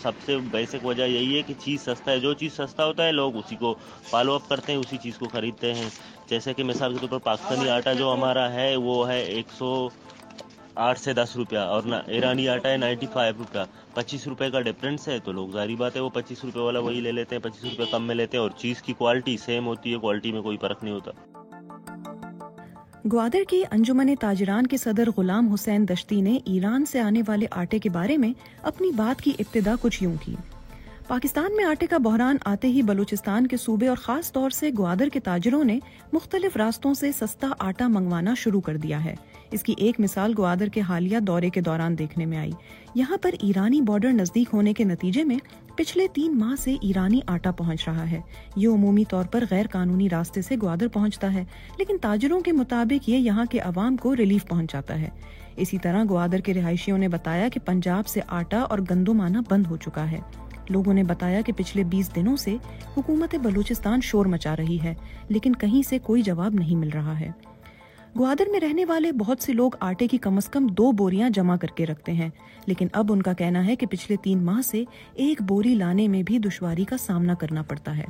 سب سے بیسک وجہ یہی ہے کہ چیز سستا ہے. جو چیز سستا ہوتا ہے لوگ اسی کو فالو اپ کرتے ہیں, اسی چیز کو خریدتے ہیں. جیسے کہ مثال کے طور پر پاکستانی آٹا جو ہمارا ہے وہ ہے 108 سے 10 روپیہ, اور ایرانی آٹا ہے 95 روپیہ. 25 روپے کا ڈفرینس ہے, تو لوگ ظاہری بات ہے وہ 25 روپے والا وہی لے لیتے ہیں, 25 روپے کم میں لیتے ہیں, اور چیز کی کوالٹی سیم ہوتی ہے, کوالٹی میں کوئی فرق نہیں ہوتا. گوادر کی انجمن تاجران کے صدر غلام حسین دشتی نے ایران سے آنے والے آٹے کے بارے میں اپنی بات کی ابتدا کچھ یوں کی. پاکستان میں آٹے کا بحران آتے ہی بلوچستان کے صوبے اور خاص طور سے گوادر کے تاجروں نے مختلف راستوں سے سستا آٹا منگوانا شروع کر دیا ہے. اس کی ایک مثال گوادر کے حالیہ دورے کے دوران دیکھنے میں آئی. یہاں پر ایرانی بارڈر نزدیک ہونے کے نتیجے میں پچھلے 3 ماہ سے ایرانی آٹا پہنچ رہا ہے. یہ عمومی طور پر غیر قانونی راستے سے گوادر پہنچتا ہے, لیکن تاجروں کے مطابق یہ یہاں کے عوام کو ریلیف پہنچاتا ہے. اسی طرح گوادر کے رہائشیوں نے بتایا کہ پنجاب سے آٹا اور گندم آنا بند ہو چکا ہے. لوگوں نے بتایا کہ پچھلے 20 دنوں سے حکومت بلوچستان شور مچا رہی ہے, لیکن کہیں سے کوئی جواب نہیں مل رہا ہے. گوادر میں رہنے والے بہت سے لوگ آٹے کی کم از کم 2 بوریاں جمع کر کے رکھتے ہیں, لیکن اب ان کا کہنا ہے کہ پچھلے 3 ماہ سے 1 بوری لانے میں بھی دشواری کا سامنا کرنا پڑتا ہے.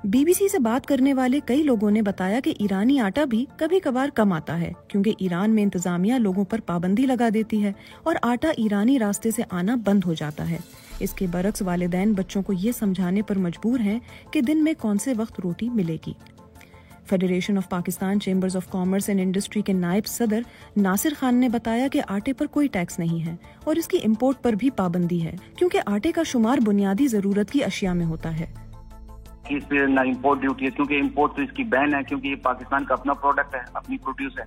بی بی سی سے بات کرنے والے کئی لوگوں نے بتایا کہ ایرانی آٹا بھی کبھی کبھار کم آتا ہے, کیونکہ ایران میں انتظامیہ لوگوں پر پابندی لگا دیتی ہے اور آٹا ایرانی راستے سے آنا بند ہو جاتا ہے. اس کے برعکس والدین بچوں کو یہ سمجھانے پر مجبور ہیں کہ دن میں کون سے وقت روٹی ملے گی. Federation of Pakistan chambers of commerce and industry کے نائب صدر ناصر خان نے بتایا کہ آٹے پر کوئی ٹیکس نہیں ہے اور اس کی امپورٹ پر بھی پابندی ہے, کیونکہ آٹے کا شمار بنیادی ضرورت کی اشیاء میں ہوتا ہے. اس پہ نہ امپورٹ ڈیوٹی ہے, کیونکہ امپورٹ تو اس کی بین ہے, کیونکہ یہ پاکستان کا اپنا پروڈکٹ ہے, اپنی پروڈیوس ہے.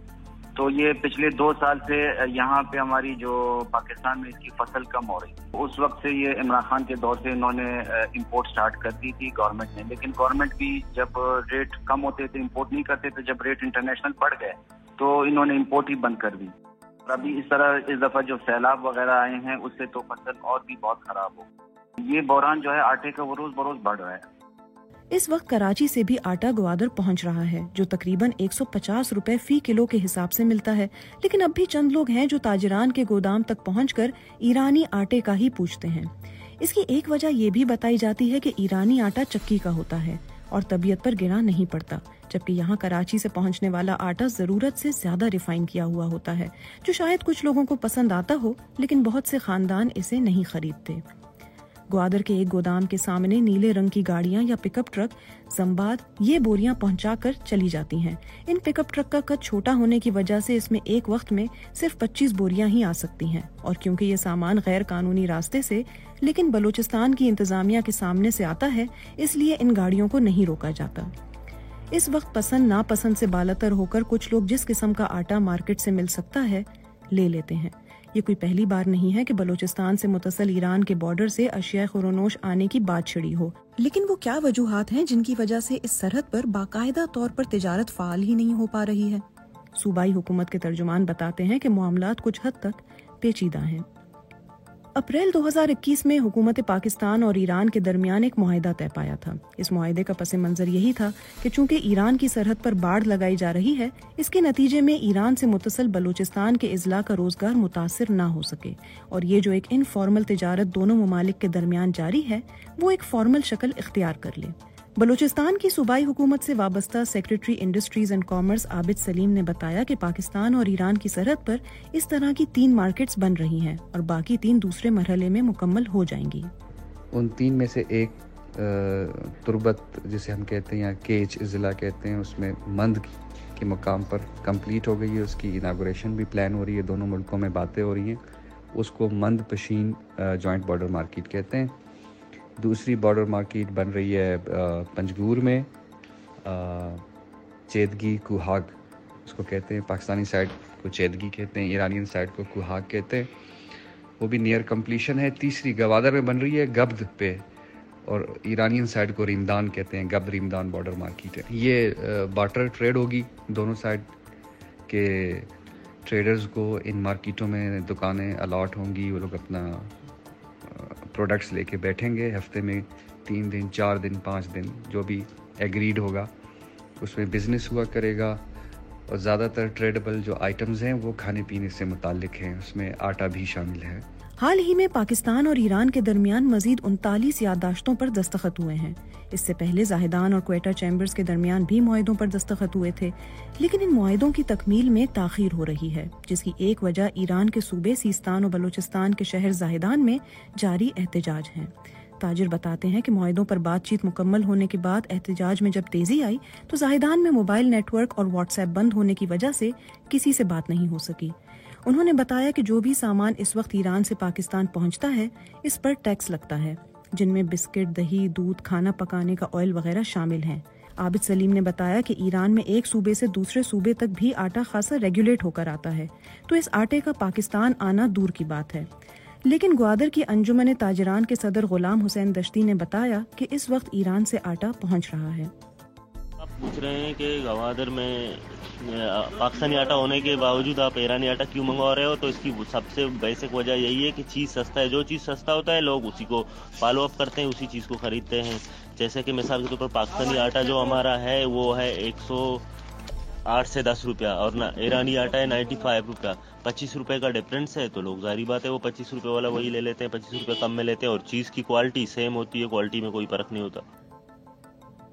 تو یہ پچھلے 2 سال سے یہاں پہ ہماری جو پاکستان میں اس کی فصل کم ہو رہی ہے. اس وقت سے یہ عمران خان کے دور سے انہوں نے امپورٹ سٹارٹ کر دی تھی گورنمنٹ نے, لیکن گورنمنٹ بھی جب ریٹ کم ہوتے تھے امپورٹ نہیں کرتے تھے. جب ریٹ انٹرنیشنل بڑھ گئے تو انہوں نے امپورٹ ہی بند کر دی. اور ابھی اس طرح اس دفعہ جو سیلاب وغیرہ آئے ہیں اس سے تو فصل اور بھی بہت خراب ہو. یہ بحران جو ہے آٹے کا وہ روز بروز بڑھ رہا ہے. اس وقت کراچی سے بھی آٹا گوادر پہنچ رہا ہے, جو تقریباً 150 روپے فی کلو کے حساب سے ملتا ہے, لیکن اب بھی چند لوگ ہیں جو تاجران کے گودام تک پہنچ کر ایرانی آٹے کا ہی پوچھتے ہیں. اس کی ایک وجہ یہ بھی بتائی جاتی ہے کہ ایرانی آٹا چکی کا ہوتا ہے اور طبیعت پر گرا نہیں پڑتا, جبکہ یہاں کراچی سے پہنچنے والا آٹا ضرورت سے زیادہ ریفائن کیا ہوا ہوتا ہے, جو شاید کچھ لوگوں کو پسند آتا ہو, لیکن بہت سے خاندان اسے نہیں خریدتے. گوادر کے ایک گودام کے سامنے نیلے رنگ کی گاڑیاں یا پک اپ ٹرک زمباد یہ بوریاں پہنچا کر چلی جاتی ہیں. ان پک اپ ٹرک کا قد چھوٹا ہونے کی وجہ سے اس میں ایک وقت میں صرف 25 بوریاں ہی آ سکتی ہیں, اور کیونکہ یہ سامان غیر قانونی راستے سے لیکن بلوچستان کی انتظامیہ کے سامنے سے آتا ہے, اس لیے ان گاڑیوں کو نہیں روکا جاتا. اس وقت پسند ناپسند سے بالاتر ہو کر کچھ لوگ جس قسم کا آٹا مارکیٹ سے مل سکتا ہے لے لیتے ہیں. یہ کوئی پہلی بار نہیں ہے کہ بلوچستان سے متصل ایران کے بارڈر سے اشیاء خورونوش آنے کی بات چھڑی ہو, لیکن وہ کیا وجوہات ہیں جن کی وجہ سے اس سرحد پر باقاعدہ طور پر تجارت فعال ہی نہیں ہو پا رہی ہے؟ صوبائی حکومت کے ترجمان بتاتے ہیں کہ معاملات کچھ حد تک پیچیدہ ہیں. اپریل 2021 میں حکومت پاکستان اور ایران کے درمیان ایک معاہدہ طے پایا تھا. اس معاہدے کا پس منظر یہی تھا کہ چونکہ ایران کی سرحد پر باڑ لگائی جا رہی ہے, اس کے نتیجے میں ایران سے متصل بلوچستان کے اضلاع کا روزگار متاثر نہ ہو سکے, اور یہ جو ایک انفارمل تجارت دونوں ممالک کے درمیان جاری ہے وہ ایک فارمل شکل اختیار کر لے. بلوچستان کی صوبائی حکومت سے وابستہ سیکریٹری انڈسٹریز اینڈ کامرس عابد سلیم نے بتایا کہ پاکستان اور ایران کی سرحد پر اس طرح کی 3 مارکیٹس بن رہی ہیں اور باقی 3 دوسرے مرحلے میں مکمل ہو جائیں گی. ان 3 میں سے ایک تربت جسے ہم کہتے ہیں یا کیچ ضلع کہتے ہیں, اس میں مند کے مقام پر کمپلیٹ ہو گئی ہے. اس کی اناگوریشن بھی پلان ہو رہی ہے, دونوں ملکوں میں باتیں ہو رہی ہیں. اس کو مند پشین جوائنٹ بارڈر مارکیٹ کہتے ہیں. دوسری بارڈر مارکیٹ بن رہی ہے پنجگور میں, چیدگی کوہاگ اس کو کہتے ہیں. پاکستانی سائڈ کو چیدگی کہتے ہیں, ایرانین سائڈ کو کوہاگ کہتے ہیں. وہ بھی نیئر کمپلیشن ہے. تیسری گوادر میں بن رہی ہے گبد پہ, اور ایرانین سائڈ کو ریمدان کہتے ہیں. گبد ریمدان بارڈر مارکیٹ ہے. یہ بارٹر ٹریڈ ہوگی دونوں سائڈ کے ٹریڈرز کو. ان مارکیٹوں میں دکانیں الاٹ ہوں گی, وہ لوگ اپنا پروڈکٹس لے کے بیٹھیں گے. ہفتے میں 3 دن 4 دن 5 دن جو بھی ایگریڈ ہوگا اس میں بزنس ہوا کرے گا. اور زیادہ تر ٹریڈیبل جو آئٹمز ہیں وہ کھانے پینے سے متعلق ہیں, اس میں آٹا بھی شامل ہے. حال ہی میں پاکستان اور ایران کے درمیان مزید 39 یادداشتوں پر دستخط ہوئے ہیں۔ اس سے پہلے زاہدان اور کوئٹہ چیمبرز کے درمیان بھی معاہدوں پر دستخط ہوئے تھے، لیکن ان معاہدوں کی تکمیل میں تاخیر ہو رہی ہے، جس کی ایک وجہ ایران کے صوبے سیستان و بلوچستان کے شہر زاہدان میں جاری احتجاج ہیں۔ تاجر بتاتے ہیں کہ معاہدوں پر بات چیت مکمل ہونے کے بعد احتجاج میں جب تیزی آئی تو زاہدان میں موبائل نیٹ ورک اور واٹس ایپ بند ہونے کی وجہ سے کسی سے بات نہیں ہو سکی۔ انہوں نے بتایا کہ جو بھی سامان اس وقت ایران سے پاکستان پہنچتا ہے اس پر ٹیکس لگتا ہے، جن میں بسکٹ، دہی، دودھ، کھانا پکانے کا آئل وغیرہ شامل ہیں۔ عابد سلیم نے بتایا کہ ایران میں ایک صوبے سے دوسرے صوبے تک بھی آٹا خاصا ریگولیٹ ہو کر آتا ہے، تو اس آٹے کا پاکستان آنا دور کی بات ہے۔ لیکن گوادر کی انجمن تاجران کے صدر غلام حسین دشتی نے بتایا کہ اس وقت ایران سے آٹا پہنچ رہا ہے۔ آپ پوچھ رہے ہیں کہ گوادر میں پاکستانی آٹا ہونے کے باوجود آپ ایرانی آٹا کیوں منگوا رہے ہو، تو اس کی سب سے بیسک وجہ یہی ہے کہ چیز سستا ہے، جو چیز سستا ہوتا ہے لوگ اسی کو فالو اپ کرتے ہیں، اسی چیز کو خریدتے ہیں۔ جیسے کہ مثال کے طور پر پاکستانی آٹا جو ہمارا ہے وہ ہے 108 سے 10 روپیہ، اور ایرانی آٹا ہے 95 روپیہ، 25 روپے کا ڈفرینس ہے، تو لوگ ظاہری بات ہے وہ 25 روپے والا وہی لے لیتے ہیں، 25 روپے کم میں لیتے ہیں، اور چیز کی کوالٹی سیم ہوتی ہے، کوالٹی میں کوئی فرق نہیں ہوتا۔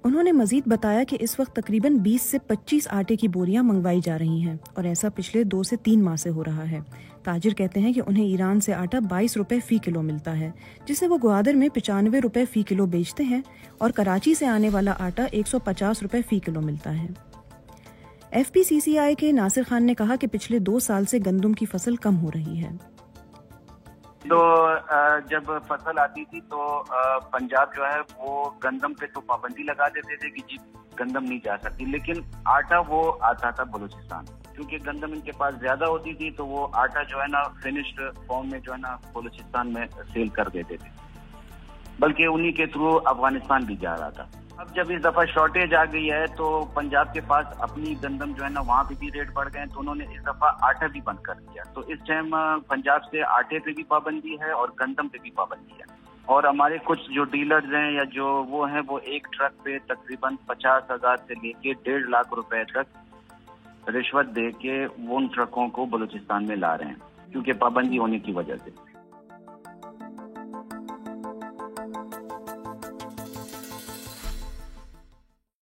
انہوں نے مزید بتایا کہ اس وقت تقریباً 20 سے 25 آٹے کی بوریاں منگوائی جا رہی ہیں، اور ایسا پچھلے 2 سے 3 ماہ سے ہو رہا ہے۔ تاجر کہتے ہیں کہ انہیں ایران سے آٹا 22 روپے فی کلو ملتا ہے، جسے وہ گوادر میں 95 روپے فی کلو بیچتے ہیں، اور کراچی سے آنے والا آٹا 150 روپے فی کلو ملتا ہے۔ ایف پی سی سی آئی کے ناصر خان نے کہا کہ پچھلے 2 سال سے گندم کی فصل کم ہو رہی ہے۔ تو جب فصل آتی تھی تو پنجاب جو ہے وہ گندم پہ تو پابندی لگا دیتے تھے کہ جی گندم نہیں جا سکتی، لیکن آٹا وہ آتا تھا بلوچستان، کیونکہ گندم ان کے پاس زیادہ ہوتی تھی تو وہ آٹا جو ہے نا فنشڈ فارم میں جو ہے نا بلوچستان میں سیل کر دیتے تھے، بلکہ انہی کے تھرو افغانستان بھی جا رہا تھا۔ اب جب اس دفعہ شارٹیج آ گئی ہے تو پنجاب کے پاس اپنی گندم جو ہے نا وہاں پہ بھی ریٹ بڑھ گئے ہیں، تو انہوں نے اس دفعہ آٹا بھی بند کر دیا، تو اس ٹائم پنجاب سے آٹے پہ بھی پابندی ہے اور گندم پہ بھی پابندی ہے، اور ہمارے کچھ جو ڈیلرز ہیں یا جو وہ ہیں وہ ایک ٹرک پہ تقریباً 50,000 سے لے کے 1.5 لاکھ روپے تک رشوت دے کے وہ ان ٹرکوں کو بلوچستان میں لا رہے ہیں، کیونکہ پابندی ہونے کی وجہ سے۔